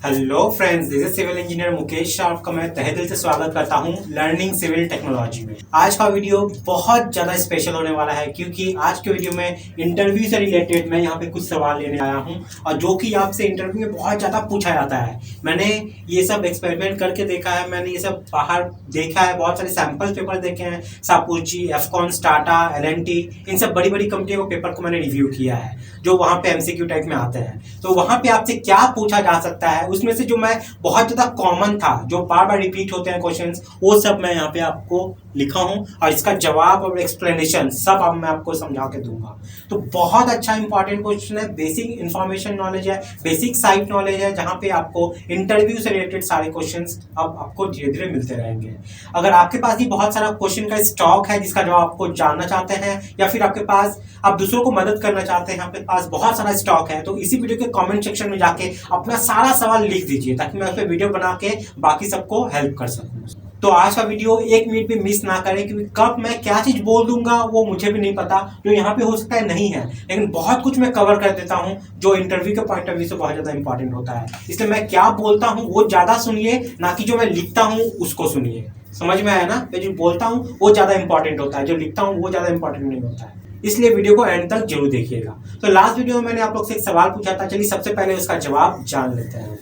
Hello friends, this is civil engineer Mukesh Shah. आपका मैं तहे दिल से स्वागत करता हूं लर्निंग सिविल टेक्नोलॉजी में। आज का वीडियो बहुत ज़्यादा स्पेशल होने वाला है क्योंकि आज के वीडियो में इंटरव्यू से रिलेटेड मैं यहाँ पे कुछ सवाल लेने आया हूँ और जो कि आपसे इंटरव्यू में बहुत ज़्यादा पूछा जाता है। मैंने ये सब एक्सपेरिमेंट करके देखा है, मैंने ये सब बाहर देखा है, बहुत सारे सैम्पल पेपर देखे हैं, सापुची, एफकॉन्स, टाटा, एल&टी, इन सब बड़ी बड़ी कंपनियों के पेपर को मैंने रिव्यू किया है जो वहाँ पे एमसीक्यू टाइप में आते हैं। तो वहाँ पे आपसे क्या पूछा जा सकता है, उसमें से जो मैं बहुत ज्यादा कॉमन था, जो बार बार रिपीट होते हैं क्वेश्चंस, वो सब मैं यहाँ पे आपको लिखा हूँ और इसका जवाब और एक्सप्लेनेशन सब अब मैं आपको समझा के दूंगा। तो बहुत अच्छा इंपॉर्टेंट क्वेश्चन है, बेसिक इंफॉर्मेशन नॉलेज है, बेसिक साइट नॉलेज है, जहाँ पे आपको इंटरव्यू से रिलेटेड सारे क्वेश्चंस अब आपको धीरे धीरे मिलते रहेंगे। अगर आपके पास भी बहुत सारा क्वेश्चन का स्टॉक है जिसका जवाब आपको जानना चाहते हैं या फिर आपके पास आप दूसरों को मदद करना चाहते हैं, आपके पास बहुत सारा स्टॉक है, तो इसी वीडियो के कमेंट सेक्शन में जाके अपना सारा सवाल लिख दीजिए ताकि मैं उस पर वीडियो बना के बाकी सबको हेल्प कर सकूं। तो आज का वीडियो एक मिनट भी मिस ना करें क्योंकि कब मैं क्या चीज बोल दूंगा वो मुझे भी नहीं पता, जो यहाँ पे हो सकता है नहीं है, लेकिन बहुत कुछ मैं कवर कर देता हूँ जो इंटरव्यू के पॉइंट ऑफ व्यू से बहुत ज्यादा इंपॉर्टेंट होता है। इसलिए मैं क्या बोलता हूँ वो ज्यादा सुनिए, ना कि जो मैं लिखता हूँ उसको सुनिए। समझ में आया ना? मैं जो बोलता हूँ वो ज्यादा इंपॉर्टेंट होता है, जो लिखता हूँ वो ज्यादा इंपॉर्टेंट नहीं होता है। इसलिए वीडियो को एंड तक जरूर देखिएगा। तो लास्ट वीडियो में मैंने आप लोग से एक सवाल पूछा था, चलिए सबसे पहले उसका जवाब जान लेते हैं।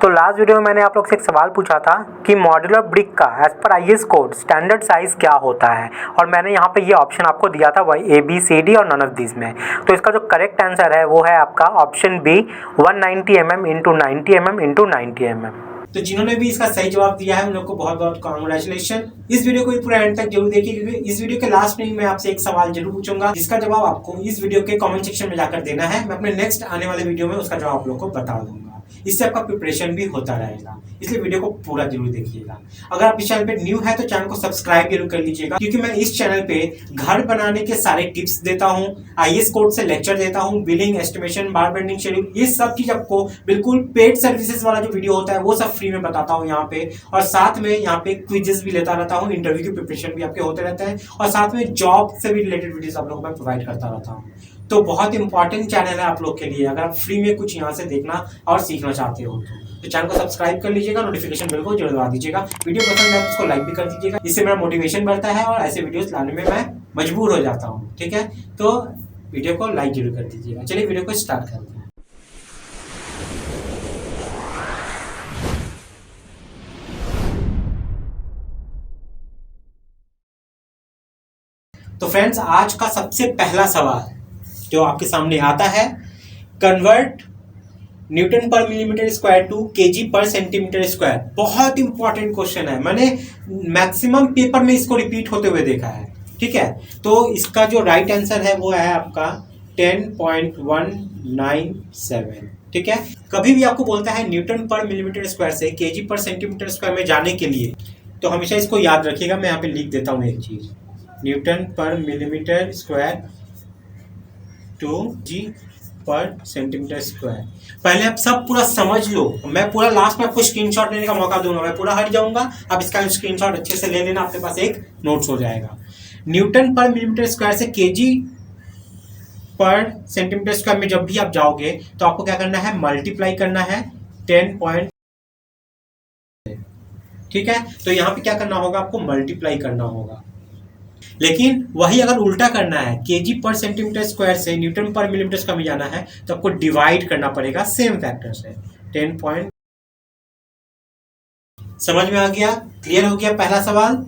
तो लास्ट वीडियो में मैंने आप लोग से एक सवाल पूछा था कि मॉड्यूलर ब्रिक का एज पर आईएस कोड स्टैंडर्ड साइज क्या होता है, और मैंने यहाँ पे ये ऑप्शन आपको दिया था वही ABCD और नन ऑफ दिस में। तो इसका जो करेक्ट आंसर है वो है आपका option B 190 mm into 90 mm into 90 mm। तो जिन्होंने भी इसका सही जवाब दिया है उन लोग को बहुत बहुत कॉन्ग्रेचुलेशन। इस वीडियो को पूरा एंड तक जरूर देखिए क्योंकि इस वीडियो के लास्ट में मैं आपसे एक सवाल जरूर पूछूंगा जिसका जवाब आपको इस वीडियो के कमेंट सेक्शन में जाकर देना है। मैं अपने नेक्स्ट आने वाले वीडियो में उसका जवाब आप लोग को बता दूंगा, इससे आपका प्रिपरेशन भी होता रहेगा। इसलिए वीडियो को पूरा जरूर देखिएगा। अगर आप इस चैनल पे न्यू है तो चैनल को सब्सक्राइब जरूर कर लीजिएगा क्योंकि मैं इस चैनल पे घर बनाने के सारे टिप्स देता हूँ, आईएएस कोड से लेक्चर देता हूँ, बिलिंग, एस्टिमेशन, बार बेंडिंग, शेड्यूल, ये सब चीज आपको बिल्कुल पेड सर्विसेज वाला जो वीडियो होता है वो सब फ्री में बताता हूँ यहाँ पे। और साथ में यहाँ पे क्विजेस भी लेता रहता हूँ, इंटरव्यू की प्रिपरेशन भी आपके होते रहते हैं और साथ में जॉब से भी रिलेटेड वीडियोस आप लोगों को मैं प्रोवाइड करता रहता हूँ। तो बहुत इंपॉर्टेंट चैनल है आप लोग के लिए अगर आप फ्री में कुछ यहाँ से देखना और सीखना चाहते हो तो चैनल को सब्सक्राइब कर लीजिएगा, नोटिफिकेशन बेल को जरूर दबा दीजिएगा। वीडियो पसंद है तो उसको लाइक भी कर दीजिएगा, इससे मेरा मोटिवेशन बढ़ता है और ऐसे वीडियोस लाने में मैं मजबूर हो जाता हूँ। ठीक है, तो वीडियो को लाइक जरूर कर दीजिएगा। चलिए वीडियो को स्टार्ट करते हैं। तो फ्रेंड्स, आज का सबसे पहला सवाल जो आपके सामने आता है, कन्वर्ट न्यूटन पर मिलीमीटर स्क्वायर टू केजी पर सेंटीमीटर स्क्वायर। बहुत इंपॉर्टेंट क्वेश्चन है, मैंने मैक्सिमम पेपर में इसको रिपीट होते हुए देखा है। ठीक है, तो इसका जो राइट आंसर है वो है आपका 10.197। ठीक है, कभी भी आपको बोलता है न्यूटन पर मिलीमीटर स्क्वायर से केजी पर सेंटीमीटर स्क्वायर में जाने के लिए, तो हमेशा इसको याद रखिएगा। मैं यहाँ पे लिख देता हूँ एक चीज, न्यूटन पर मिलीमीटर स्क्वायर टू जी पर सेंटीमीटर स्क्वायर। पहले आप सब पूरा समझ लो, मैं पूरा लास्ट में आपको स्क्रीनशॉट लेने का मौका दूंगा, मैं पूरा हट जाऊंगा, आप इसका स्क्रीनशॉट अच्छे से ले लेना, आपके पास एक नोट्स हो जाएगा। न्यूटन पर मिलीमीटर स्क्वायर से केजी पर सेंटीमीटर स्क्वायर में जब भी आप जाओगे तो आपको क्या करना है, मल्टीप्लाई करना है 10 ठीक है, तो यहाँ पे क्या करना होगा, आपको मल्टीप्लाई करना होगा। लेकिन वही अगर उल्टा करना है, केजी पर सेंटीमीटर स्क्वायर से न्यूटन पर मिलीमीटर स्क्वायर में जाना है तो आपको डिवाइड करना पड़ेगा सेम फैक्टर से 10 पॉइंट। समझ में आ गया? क्लियर हो गया? पहला सवाल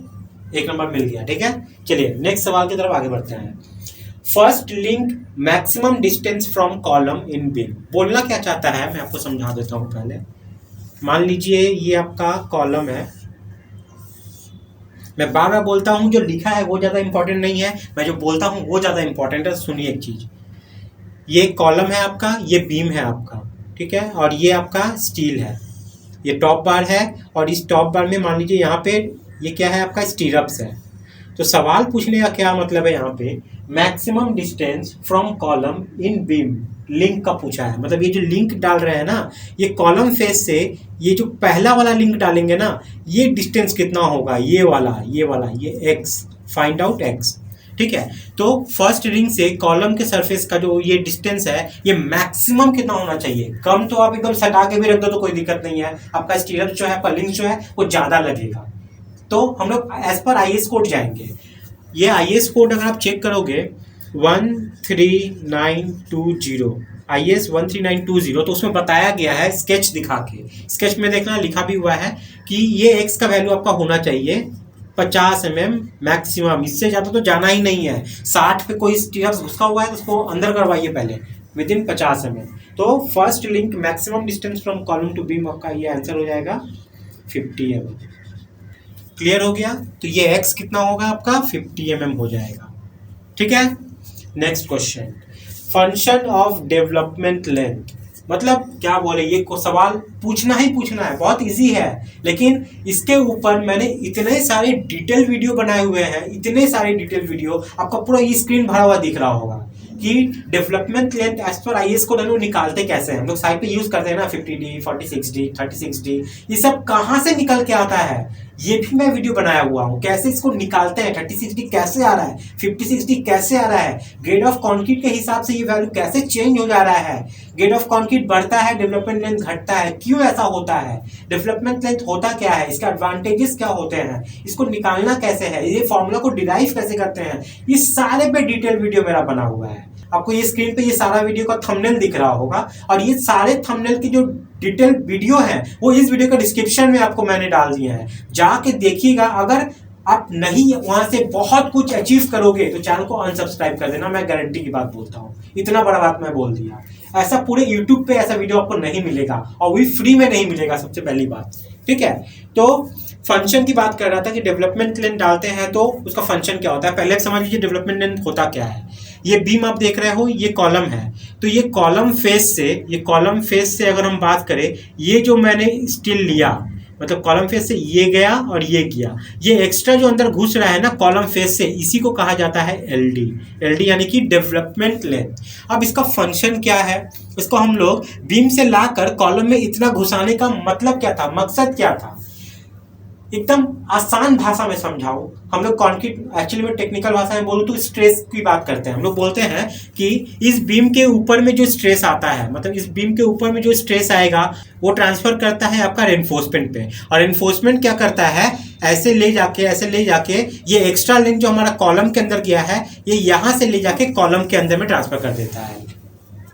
एक नंबर मिल गया। ठीक है, चलिए नेक्स्ट सवाल की तरफ आगे बढ़ते हैं। First link maximum distance from column in beam. बोलना क्या चाहता है मैं आपको समझा देता हूं। पहले मान लीजिए ये आपका कॉलम है, मैं बार बार बोलता हूं, जो लिखा है वो ज्यादा इंपॉर्टेंट नहीं है, मैं जो बोलता हूं वो ज्यादा इंपॉर्टेंट है। सुनिए एक चीज, ये कॉलम है आपका, ये बीम है आपका, ठीक है, और ये आपका स्टील है, ये टॉप बार है, और इस टॉप बार में मान लीजिए यहाँ पे ये क्या है, आपका स्टीरअप्स है। तो सवाल पूछने का क्या मतलब है, यहाँ पे maximum distance from column in beam link का पूछा है। मतलब ये जो लिंक डाल रहे हैं ना, ये कॉलम फेस से ये जो पहला वाला लिंक डालेंगे ना, ये डिस्टेंस कितना होगा, ये वाला, ये एक्स, फाइंड आउट एक्स। ठीक है। तो फर्स्ट रिंग से कॉलम के सरफेस का जो ये डिस्टेंस है ये मैक्सिमम कितना होना चाहिए। कम तो आप एकदम सटा के भी रख दो तो कोई दिक्कत नहीं है, आपका स्टीरअप जो है पर्लिंग जो है वो ज़्यादा लगेगा। तो हम लोग एज पर IS कोड जाएंगे। ये IS कोड अगर आप चेक करोगे 13920 IS 13920, तो उसमें बताया गया है स्केच दिखा के। स्केच में देखना लिखा भी हुआ है कि ये एक्स का वैल्यू आपका होना चाहिए 50 mm मैक्सिमम, इससे ज़्यादा तो जाना ही नहीं है। 60 पे कोई स्टीरअप्स घुसा हुआ है तो उसको अंदर करवाइए पहले विद इन 50 mm। तो first link maximum distance from column to beam आपका ये आंसर हो जाएगा 50 mm। क्लियर हो गया। तो ये एक्स कितना होगा आपका 50 mm हो जाएगा। ठीक है। Next question, function of development length, मतलब क्या बोले, ये को सवाल पूछना ही पूछना है, बहुत इजी है। लेकिन इसके ऊपर मैंने इतने सारे डिटेल वीडियो बनाए हुए हैं, इतने सारे डिटेल वीडियो, आपका पूरा ये स्क्रीन भरा हुआ दिख रहा होगा कि डेवलपमेंट लेंथ एज पर IS कोड हम लोग निकालते कैसे हैं। हम लोग साइड पे यूज करते हैं ना 50D 46D 36D, ये सब कहाँ से निकल के आता है ये भी मैं वीडियो बनाया हुआ हूँ। कैसे इसको निकालते हैं, 36D कैसे आ रहा है, 56D कैसे आ रहा है, ग्रेड ऑफ कॉन्क्रीट के हिसाब से ये वैल्यू कैसे चेंज हो जा रहा है, ग्रेड ऑफ कॉन्क्रीट बढ़ता है डेवलपमेंट लेंथ घटता है, क्यों ऐसा होता है, डेवलपमेंट लेंथ होता क्या है, इसके एडवांटेजेस क्या होते हैं, इसको निकालना कैसे है, ये फॉर्मूला को डिराइव कैसे करते हैं, ये सारे पे डिटेल वीडियो मेरा बना हुआ है। आपको ये स्क्रीन पे ये सारा वीडियो का थंबनेल दिख रहा होगा, और ये सारे थंबनेल की जो डिटेल वीडियो है वो इस वीडियो का डिस्क्रिप्शन में आपको मैंने डाल दिए हैं, जाके देखिएगा। अगर आप नहीं वहां से बहुत कुछ अचीव करोगे तो चैनल को अनसब्सक्राइब कर देना, मैं गारंटी की बात बोलता हूँ। इतना बड़ा बात मैं बोल दिया। ऐसा पूरे यूट्यूब पे ऐसा वीडियो आपको नहीं मिलेगा, और भी फ्री में नहीं मिलेगा, सबसे पहली बात। ठीक है। तो फंक्शन की बात कर रहा था कि डेवलपमेंट लेंथ डालते हैं तो उसका फंक्शन क्या होता है। पहले समझ लीजिए डेवलपमेंट लेंथ होता क्या है। ये बीम आप देख रहे हो, ये कॉलम है, तो ये कॉलम फेस से अगर हम बात करें, ये जो मैंने स्टील लिया, मतलब कॉलम फेस से ये गया और ये गया, ये एक्स्ट्रा जो अंदर घुस रहा है ना कॉलम फेस से, इसी को कहा जाता है LD यानी कि डेवलपमेंट लेंथ। अब इसका फंक्शन क्या है, इसको हम लोग बीम से लाकर कॉलम में इतना घुसाने का मतलब क्या था, मकसद क्या था, एकदम आसान भाषा में समझाओ। हम लोग कॉन्क्रीट, एक्चुअली में टेक्निकल भाषा में बोलूँ तो स्ट्रेस की बात करते हैं। हम लोग बोलते हैं कि इस बीम के ऊपर में जो स्ट्रेस आता है, मतलब इस बीम के ऊपर में जो स्ट्रेस आएगा वो ट्रांसफर करता है आपका रेनफोर्समेंट पे, और रेनफोर्समेंट क्या करता है, ऐसे ले जाके ये एक्स्ट्रा लेंथ जो हमारा कॉलम के अंदर गया है, ये यहाँ से ले जाके कॉलम के अंदर में ट्रांसफर कर देता है।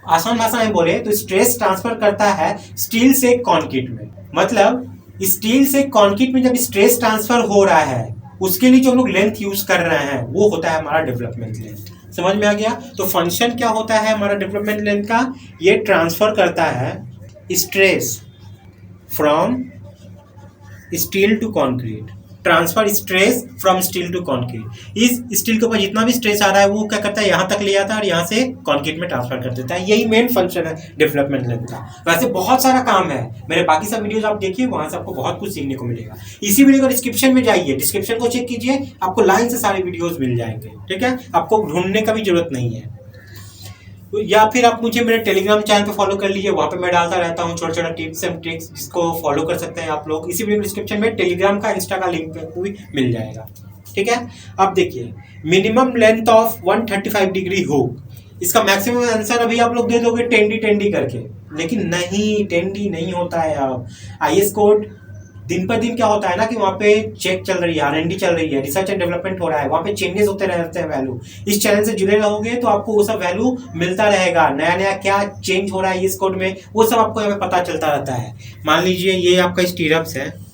आसान भाषा में बोले तो स्ट्रेस ट्रांसफर करता है स्टील से कॉन्क्रीट में, मतलब स्टील से कॉन्क्रीट में जब स्ट्रेस ट्रांसफर हो रहा है उसके लिए जो हम लोग लेंथ यूज कर रहे हैं वो होता है हमारा डेवलपमेंट लेंथ। समझ में आ गया। तो फंक्शन क्या होता है हमारा डेवलपमेंट लेंथ का, ये ट्रांसफर करता है stress from steel to concrete, transfer stress from steel to concrete. इस स्टील के ऊपर जितना भी स्ट्रेस आ रहा है वो क्या करता है, यहाँ तक ले जाता है और यहाँ से कॉन्क्रीट में ट्रांसफर कर देता है। यही मेन फंक्शन है डेवलपमेंट लेंथ का। वैसे बहुत सारा काम है, मेरे बाकी सब वीडियोस आप देखिए, वहां से आपको बहुत कुछ सीखने को मिलेगा। इसी वीडियो का डिस्क्रिप्शन में जाइए, डिस्क्रिप्शन को चेक कीजिए, आपको लाइन से सारे वीडियोज मिल जाएंगे। ठीक है, आपको ढूंढने का भी जरूरत नहीं है। या फिर आप मुझे मेरे टेलीग्राम चैनल पे फॉलो कर लीजिए, वहाँ पे मैं डालता रहता हूँ छोटा छोटा टिप्स एंड ट्रिक्स, जिसको फॉलो कर सकते हैं आप लोग। इसी वीडियो डिस्क्रिप्शन में टेलीग्राम का, इंस्टा का लिंक भी मिल जाएगा। ठीक है। अब देखिए, minimum length of 135 degree hook, इसका मैक्सिमम आंसर अभी आप लोग दे दोगे 10D करके, लेकिन नहीं, 10D नहीं होता है। अब IS कोड दिन पर दिन क्या होता है ना कि वहाँ पे चेक चल रही है, R&D चल रही है, रिसर्च एंड डेवलपमेंट हो रहा है, वहाँ पे चेंजेस होते रहते हैं वैल्यू। इस चैनल से जुड़े रहोगे तो आपको वो सब वैल्यू मिलता रहेगा, नया नया क्या चेंज हो रहा है इस कोड में, वो सब आपको हमें पता चलता रहता है। मान लीजिए ये आपका स्टीरअप्स है,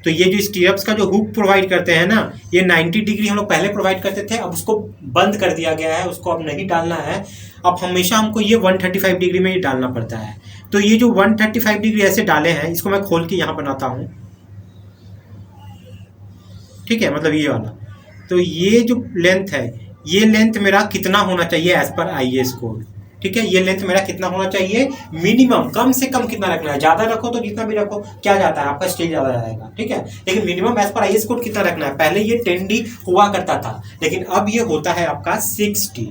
तो ये जो स्टीरअप्स का जो हुक प्रोवाइड करते हैं ना, ये 90 डिग्री हम लोग पहले प्रोवाइड करते थे, अब उसको बंद कर दिया गया है, उसको अब नहीं डालना है। अब हमेशा हमको ये 135 डिग्री में ही डालना पड़ता है। तो ये जो 135 डिग्री ऐसे डाले हैं, इसको मैं खोल के यहाँ बनाता हूँ। ठीक है, मतलब ये वाला। तो ये जो लेंथ है, ये लेंथ मेरा कितना होना चाहिए एज पर IS कोड। ठीक है, ये लेंथ मेरा कितना होना चाहिए, मिनिमम, कम से कम कितना रखना है। ज्यादा रखो तो जितना भी रखो क्या जाता है, आपका स्टील ज्यादा जाएगा। ठीक है, लेकिन मिनिमम एज पर IS कोड कितना रखना है। पहले ये 10D हुआ करता था, लेकिन अब ये होता है आपका 6D।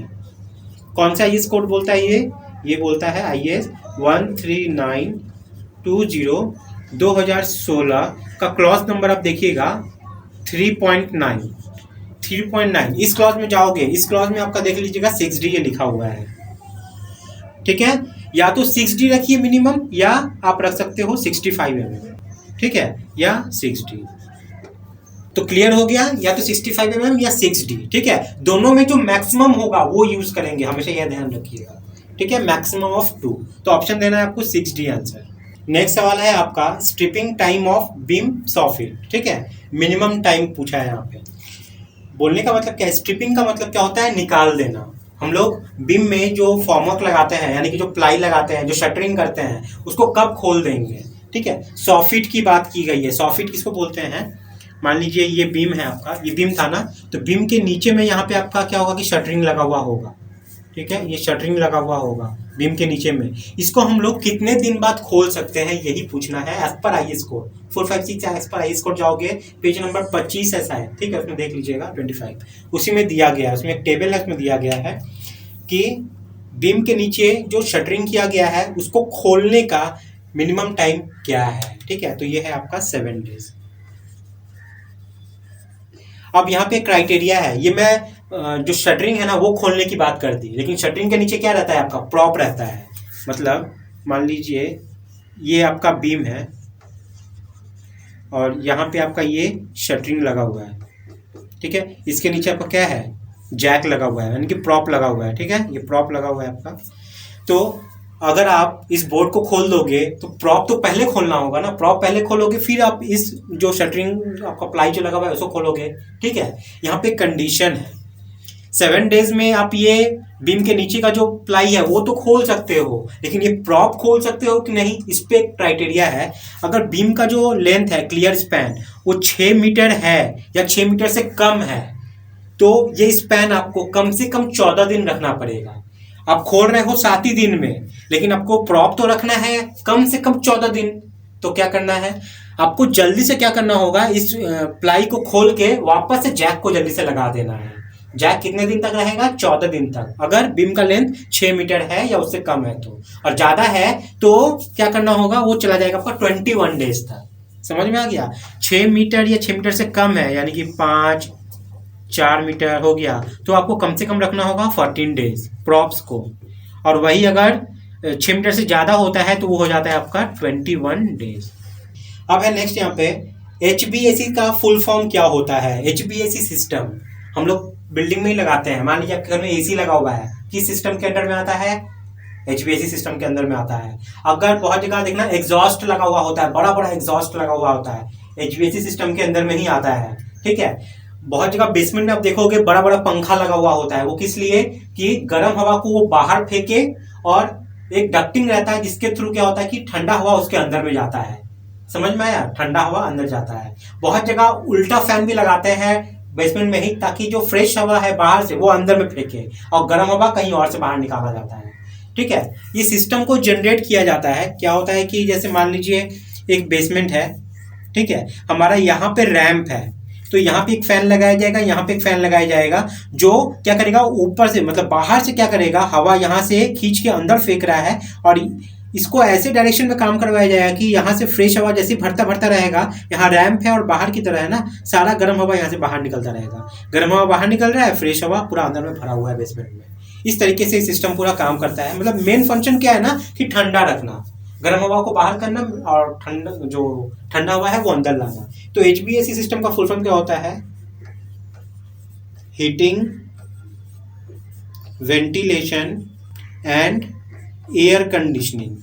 कौन सा IS कोड बोलता है ये बोलता है IS 13920 2016 का क्लॉज नंबर आप देखिएगा 3.9। 3.9 इस क्लॉज में जाओगे, इस क्लॉज में आपका देख लीजिएगा 6D ये लिखा हुआ है, ठीक है। या तो 6D रखिए मिनिमम, या आप रख सकते हो 65 mm, ठीक है, या 6D। तो क्लियर हो गया, या तो 65 mm या 6D, ठीक है। दोनों में जो मैक्सिमम होगा वो यूज करेंगे, हमेशा यह ध्यान रखिएगा, ठीक है। मैक्सिमम ऑफ 2, तो ऑप्शन देना है आपको 6D आंसर। नेक्स्ट सवाल है आपका stripping time of beam soffit, ठीक है। मिनिमम टाइम पूछा है यहाँ पे। बोलने का मतलब क्या है, स्ट्रिपिंग का मतलब क्या होता है, निकाल देना। हम लोग बीम में जो फॉर्मवर्क लगाते हैं, यानी कि जो प्लाई लगाते हैं, जो शटरिंग करते हैं, उसको कब खोल देंगे, ठीक है। सॉफिट की बात की गई है। सॉफिट किसको बोलते हैं, मान लीजिए ये बीम है आपका, ये बीम था ना, तो बीम के नीचे में यहाँ पे आपका क्या होगा कि शटरिंग लगा हुआ होगा, ठीक है। ये शटरिंग लगा हुआ होगा बीम के नीचे में। इसको हम लोग कितने दिन बाद खोल सकते हैं, यही पूछना है एज पर IS कोड 456। एज पर IS कोड जाओगे, पेज नंबर 25 ऐसा है, ठीक है, उसमें देख लीजिएगा 25, उसी में दिया गया है, उसमें एक टेबल है, उसमें दिया गया है कि बीम के नीचे जो शटरिंग किया गया है उसको खोलने का मिनिमम टाइम क्या है, ठीक है। तो ये है आपका 7 डेज। अब यहाँ पे क्राइटेरिया है, ये मैं जो शटरिंग है ना वो खोलने की बात कर दी, लेकिन शटरिंग के नीचे क्या रहता है आपका, प्रॉप रहता है। मतलब मान लीजिए ये आपका बीम है और यहाँ पे आपका ये शटरिंग लगा हुआ है, ठीक है। इसके नीचे आपका क्या है, जैक लगा हुआ है, यानी कि प्रॉप लगा हुआ है, ठीक है। ये प्रॉप लगा हुआ है आपका। तो अगर आप इस बोर्ड को खोल दोगे तो प्रॉप तो पहले खोलना होगा ना, प्रॉप पहले खोलोगे, फिर आप इस जो शटरिंग आपका प्लाई जो लगा हुआ है उसको खोलोगे, ठीक है। यहाँ पे कंडीशन है 7 डेज में आप ये बीम के नीचे का जो प्लाई है वो तो खोल सकते हो, लेकिन ये प्रॉप खोल सकते हो कि नहीं, इस पे क्राइटेरिया है। अगर बीम का जो लेंथ है, क्लियर स्पैन, वो 6 मीटर है या 6 मीटर से कम है, तो ये स्पैन आपको कम से कम 14 दिन रखना पड़ेगा। आप खोल रहे हो 7 ही दिन में, लेकिन आपको प्रॉप तो रखना है कम से कम 14 दिन। तो क्या करना है आपको, जल्दी से क्या करना होगा, इस प्लाई को खोल के वापस से जैक को जल्दी से लगा देना है। जैक कितने दिन तक रहेगा, 14 दिन तक, अगर बीम का लेंथ 6 मीटर है या उससे कम है तो। और ज्यादा है तो क्या करना होगा, वो चला जाएगा आपका 21 डेज तक। समझ में आ गया। 6 मीटर या 6 मीटर से कम है, यानी कि 4 मीटर हो गया, तो आपको कम से कम रखना होगा 14 डेज प्रॉप्स को। और वही अगर 6 मीटर से ज्यादा होता है तो वो हो जाता है आपका 21 डेज। अब है नेक्स्ट यहाँ पे HVAC का फुल फॉर्म क्या होता है। HVAC सिस्टम हम लोग बिल्डिंग में ही लगाते हैं। मान लीजिए आपके घर में AC लगा हुआ है, किस सिस्टम के अंडर में आता है, HVAC सिस्टम के अंदर में आता है। अगर बहुत जगह देखना एग्जॉस्ट लगा हुआ होता है, बड़ा बड़ा एग्जॉस्ट लगा हुआ होता है, HVAC सिस्टम के अंदर में ही आता है, ठीक है। बहुत जगह बेसमेंट में आप देखोगे बड़ा बड़ा पंखा लगा हुआ होता है, वो किस लिए कि गर्म हवा को वो बाहर फेंके, और एक डक्टिंग रहता है जिसके थ्रू क्या होता है कि ठंडा हवा उसके अंदर में जाता है। समझ में आया, ठंडा हवा अंदर जाता है। बहुत जगह उल्टा फैन भी लगाते हैं बेसमेंट में ही, ताकि जो फ्रेश हवा है बाहर से वो अंदर में फेंके और गर्म हवा कहीं और से बाहर निकाला जाता है, ठीक है। ये सिस्टम को जनरेट किया जाता है। क्या होता है कि जैसे मान लीजिए एक बेसमेंट है, ठीक है, हमारा यहाँ पे रैंप है, तो यहाँ पे एक फैन लगाया जाएगा, यहाँ पे एक फैन लगाया जाएगा, जो क्या करेगा ऊपर से, मतलब बाहर से क्या करेगा, हवा यहाँ से खींच के अंदर फेंक रहा है, और इसको ऐसे डायरेक्शन में काम करवाया जाएगा कि यहाँ से फ्रेश हवा जैसे भरता भरता रहेगा, यहाँ रैंप है और बाहर की तरह है ना, सारा गर्म हवा यहाँ से बाहर निकलता रहेगा। गर्म हवा बाहर निकल रहा है, फ्रेश हवा पूरा अंदर में भरा हुआ है बेसमेंट में। इस तरीके से सिस्टम पूरा काम करता है। मतलब मेन फंक्शन क्या है ना कि ठंडा रखना, गर्म हवा को बाहर करना, और ठंडा हवा है वो अंदर लाना। तो HVAC सिस्टम का फुल फॉर्म क्या होता है, heating, ventilation and air conditioning.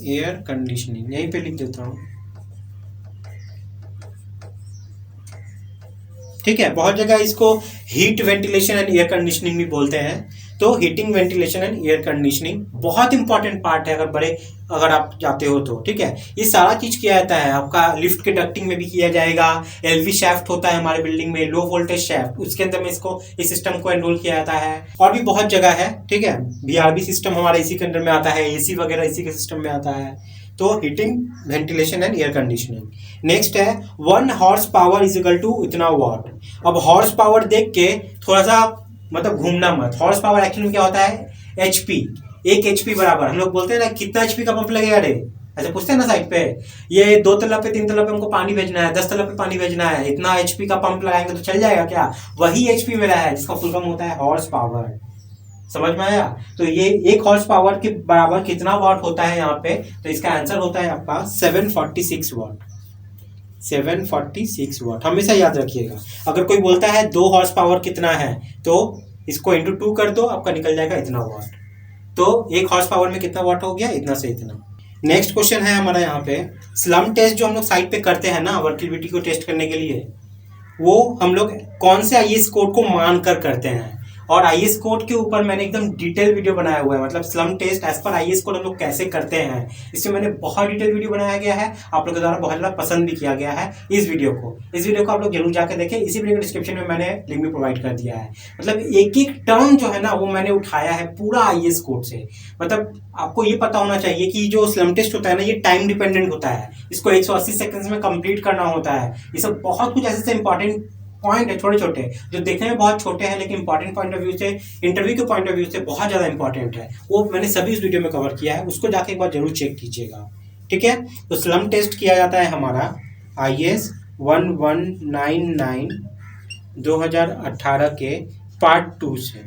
Air conditioning यहीं पे लिख देता हूं, ठीक है। बहुत जगह इसको heat, ventilation and air conditioning भी बोलते हैं। तो heating, ventilation and air conditioning बहुत इंपॉर्टेंट पार्ट है अगर आप जाते हो तो, ठीक है। ये सारा चीज किया जाता है आपका लिफ्ट के डक्टिंग में भी किया जाएगा। LV शैफ्ट होता है हमारे बिल्डिंग में, लो वोल्टेज शैफ्ट, उसके अंदर में इस सिस्टम को एनरोल किया जाता है। और भी बहुत जगह है, ठीक है। BRB सिस्टम हमारा इसी के अंदर में आता है, AC वगैरह इसी के सिस्टम में आता है। तो heating, ventilation and air conditioning. Next है 1 horse power is equal to इतना वाट। अब हॉर्स पावर देख के थोड़ा सा मतलब घूमना मत। हॉर्स पावर एक्चुअली में क्या होता है, HP। 1 HP बराबर, हम लोग बोलते हैं ना कितना HP का पंप लगेगा रे, ऐसे पूछते हैं ना साइड पे, ये 2 तल्ला पे 3 तल्ला पे हमको पानी भेजना है, 10 तल्ला पे पानी भेजना है, इतना एचपी का पंप लगाएंगे तो चल जाएगा क्या? वही एचपी मेरा है जिसका फुल फॉर्म होता है हॉर्स पावर। समझ में आया? तो ये 1 हॉर्स पावर के बराबर कितना वाट होता है यहाँ पे, तो इसका आंसर होता है आपका 746 वाट। 746 वाट हमेशा याद रखिएगा। अगर कोई बोलता है 2 हॉर्स पावर कितना है, तो इसको इंटू 2 कर दो, आपका निकल जाएगा इतना वाट। तो 1 हॉर्स पावर में कितना वाट हो गया? इतना से इतना। नेक्स्ट क्वेश्चन है हमारा यहाँ पे, स्लम टेस्ट जो हम लोग साइट पे करते हैं ना वर्टिलिटी को टेस्ट करने के लिए, वो हम लोग कौन से आईएस कोड को मान कर करते हैं। और आईएस कोड के ऊपर मैंने एकदम डिटेल वीडियो बनाया हुआ है, मतलब स्लम टेस्ट एज पर आईएस कोड हम लोग कैसे करते हैं, इसमें मैंने बहुत डिटेल वीडियो बनाया गया है, आप लोगों के द्वारा बहुत ज़्यादा पसंद भी किया गया है इस वीडियो को। इस वीडियो को आप लोग जरूर जाकर देखें, इसी वीडियो के डिस्क्रिप्शन में मैंने लिंक भी प्रोवाइड कर दिया है। मतलब एक एक टर्म जो है ना वो मैंने उठाया है पूरा आईएस कोड से। मतलब आपको ये पता होना चाहिए कि जो स्लम टेस्ट होता है ना, ये टाइम डिपेंडेंट होता है, इसको 180 सेकंड्स में कंप्लीट करना होता है। ये सब बहुत कुछ ऐसे इंपॉर्टेंट पॉइंट है, छोटे छोटे, जो देखने में बहुत छोटे हैं लेकिन इंपॉर्टेंट पॉइंट ऑफ व्यू से, इंटरव्यू के पॉइंट ऑफ व्यू से बहुत ज़्यादा इंपॉर्टेंट है। वो मैंने सभी इस वीडियो में कवर किया है, उसको जाके एक बार जरूर चेक कीजिएगा। ठीक है, तो स्लम टेस्ट किया जाता है हमारा IS 1199 2018 के पार्ट 2 से।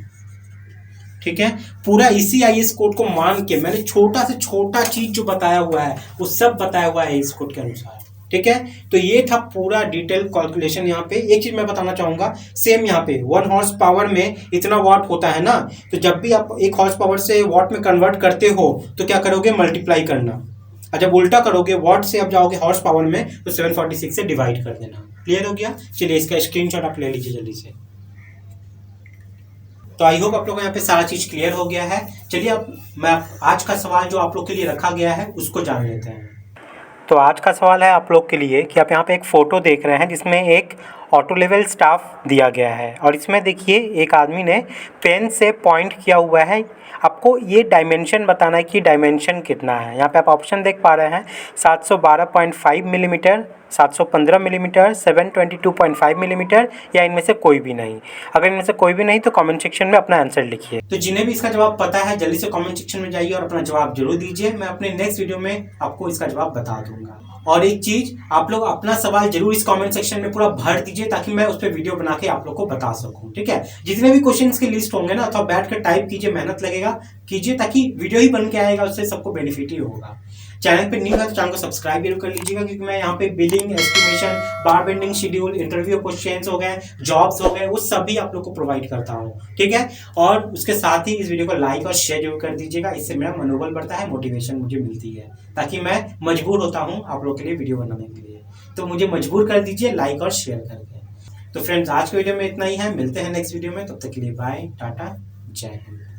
ठीक है, पूरा इसी आईएस कोड को मान के मैंने छोटा से छोटा चीज जो बताया हुआ है वो सब बताया हुआ है इस कोड के अनुसार। ठीक है, तो ये था पूरा डिटेल कैलकुलेशन। यहाँ पे एक चीज मैं बताना चाहूंगा, सेम यहाँ पे 1 हॉर्स पावर में इतना वाट होता है ना, तो जब भी आप 1 हॉर्स पावर से वाट में कन्वर्ट करते हो तो क्या करोगे? मल्टीप्लाई करना। और जब उल्टा करोगे, वाट से आप जाओगे हॉर्स पावर में, तो 746 से डिवाइड कर देना। क्लियर हो गया? चलिए इसका स्क्रीनशॉट आप ले लीजिए जल्दी से। तो आई होप आप लोगों को यहाँ पे सारा चीज क्लियर हो गया है। चलिए अब मैं आज का सवाल जो आप लोग के लिए रखा गया है उसको जान लेते हैं। तो आज का सवाल है आप लोग के लिए कि आप यहाँ पे एक फ़ोटो देख रहे हैं जिसमें एक ऑटो लेवल स्टाफ दिया गया है, और इसमें देखिए एक आदमी ने पेन से पॉइंट किया हुआ है। आपको ये डायमेंशन बताना है कि डायमेंशन कितना है। यहाँ पे आप ऑप्शन देख पा रहे हैं 712.5 मिलीमीटर, 715 मिलीमीटर, 722.5 मिलीमीटर, या इनमें से कोई भी नहीं। अगर इनमें से कोई भी नहीं तो कमेंट सेक्शन में अपना आंसर लिखिए। तो जिन्हें भी इसका जवाब पता है जल्दी से कमेंट सेक्शन में जाइए और अपना जवाब जरूर दीजिए। मैं अपने नेक्स्ट वीडियो में आपको इसका जवाब बता दूंगा। और एक चीज, आप लोग अपना सवाल जरूर इस कमेंट सेक्शन में पूरा भर दीजिए ताकि मैं उस पर वीडियो बना के आप लोग को बता सकूं। ठीक है, जितने भी क्वेश्चंस की लिस्ट होंगे ना, तो बैठ कर टाइप कीजिए, मेहनत लगेगा कीजिए, ताकि वीडियो ही बन के आएगा, उससे सबको बेनिफिट ही होगा। चैनल पे न्यू है तो चैनल को सब्सक्राइब जरूर कर लीजिएगा, क्योंकि मैं यहाँ पे बिलिंग, एस्टिमेशन, बार बेंडिंग शेड्यूल, इंटरव्यू क्वेश्चंस हो गए, जॉब्स हो गए, वो सभी आप लोग को प्रोवाइड करता हूँ। ठीक है, और उसके साथ ही इस वीडियो को लाइक और शेयर जरूर कर दीजिएगा, इससे मेरा मनोबल बढ़ता है, मोटिवेशन मुझे मिलती है, ताकि मैं मजबूर होता हूँ आप लोग के लिए वीडियो बनाने के लिए। तो मुझे मजबूर कर दीजिए लाइक और शेयर करके। तो फ्रेंड्स, आज के वीडियो में इतना ही है, मिलते हैं नेक्स्ट वीडियो में, तब तक के लिए बाय, टाटा, जय हिंद।